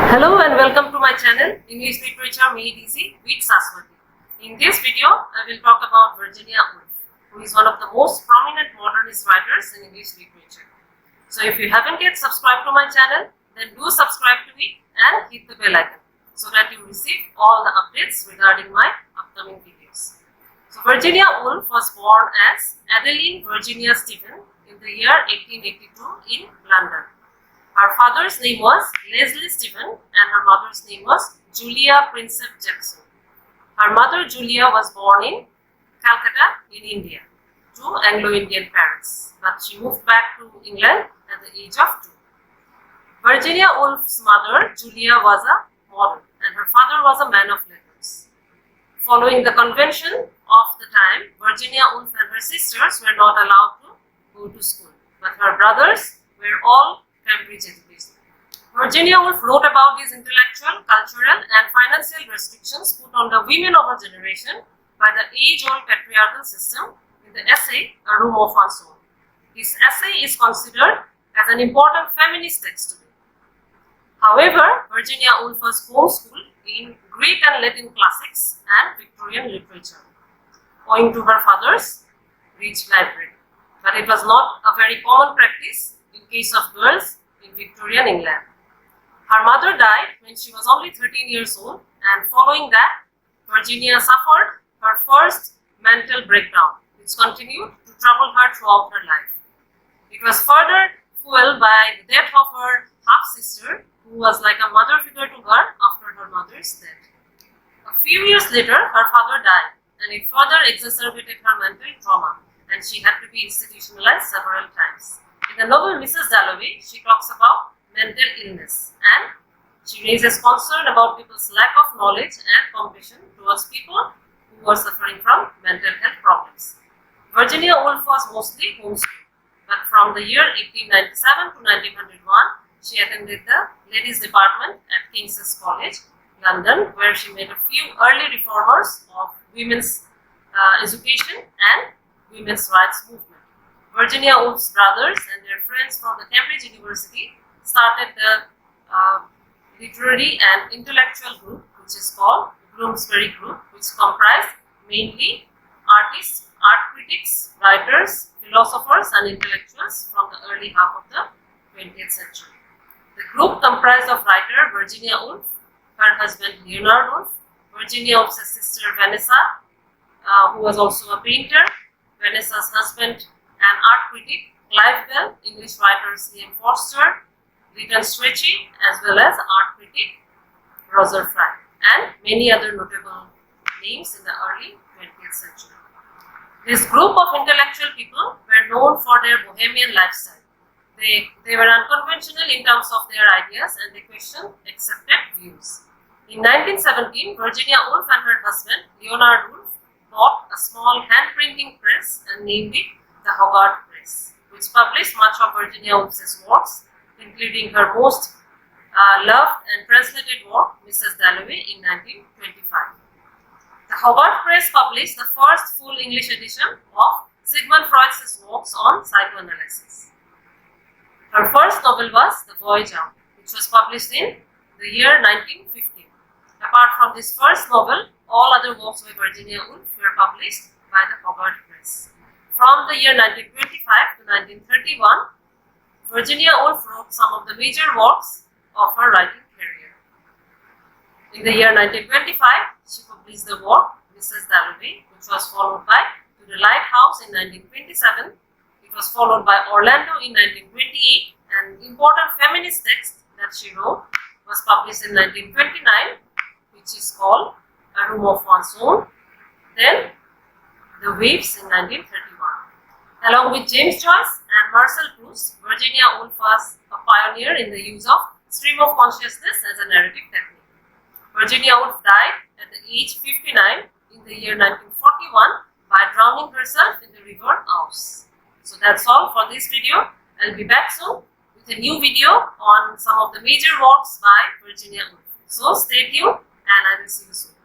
Hello and welcome to my channel English Literature Made Easy with Saswati. In this video, I will talk about Virginia Woolf, who is one of the most prominent modernist writers in English literature. So if you haven't yet subscribed to my channel, then do subscribe to it and hit the bell icon so that you receive all the updates regarding my upcoming videos. So Virginia Woolf was born as Adeline Virginia Stephen in the year 1882 in London. Her father's name was Leslie Stephen and her mother's name was Julia Prinsep Jackson. Her mother Julia was born in Calcutta in India to Anglo-Indian parents, but she moved back to England at the age of 2. Virginia Woolf's mother Julia was a model and her father was a man of letters. Following the convention of the time, Virginia Woolf and her sisters were not allowed to go to school, but her brothers were all Cambridge education. Virginia Woolf wrote about these intellectual, cultural and financial restrictions put on the women of her generation by the age-old patriarchal system in the essay A Room of One's Own. This essay is considered as an important feminist text today. However, Virginia Woolf was homeschooled in Greek and Latin classics and Victorian literature, owing to her father's rich library. But it was not a very common practice in case of girls in Victorian England. Her mother died when she was only 13 years old, and following that, Virginia suffered her first mental breakdown, which continued to trouble her throughout her life. It was further fueled by the death of her half-sister, who was like a mother figure to her after her mother's death. A few years later, her father died, and it further exacerbated her mental trauma, and she had to be institutionalized several times. In the novel Mrs. Dalloway, she talks about mental illness and she raises concern about people's lack of knowledge and compassion towards people who are suffering from mental health problems. Virginia Woolf was mostly homeschooled, but from the year 1897 to 1901, she attended the Ladies Department at King's College, London, where she met a few early reformers of women's education and women's rights movement. Virginia Woolf's brothers and their friends from the Cambridge University started the literary and intellectual group, which is called Bloomsbury Group, which comprised mainly artists, art critics, writers, philosophers and intellectuals from the early half of the 20th century. The group comprised of writer Virginia Woolf, her husband Leonard Woolf, Virginia Woolf's sister Vanessa, who was also a painter, Vanessa's husband and art critic Clive Bell, English writer C.M. Forster, Lytton Strachey, as well as art critic Roger Fry, and many other notable names in the early 20th century. This group of intellectual people were known for their bohemian lifestyle. They were unconventional in terms of their ideas and they questioned accepted views. In 1917, Virginia Woolf and her husband Leonard Woolf bought a small hand-printing press and named it the Hogarth Press, which published much of Virginia Woolf's works, including her most loved and translated work, Mrs. Dalloway, in 1925. The Hogarth Press published the first full English edition of Sigmund Freud's works on psychoanalysis. Her first novel was The Voyage Out, which was published in the year 1915. Apart from this first novel, all other works by Virginia Woolf were published by the Hogarth Press. From the year 1925 to 1931, Virginia Woolf wrote some of the major works of her writing career. In the year 1925, she published the work Mrs. Dalloway, which was followed by To the Lighthouse in 1927. It was followed by Orlando in 1928. An important feminist text that she wrote was published in 1929, which is called A Room of One's Own. Then The Waves in 1931. Along with James Joyce and Marcel Proust, Virginia Woolf was a pioneer in the use of stream of consciousness as a narrative technique. Virginia Woolf died at the age 59 in the year 1941 by drowning herself in the river Ouse. So that's all for this video. I'll be back soon with a new video on some of the major works by Virginia Woolf. So stay tuned and I will see you soon.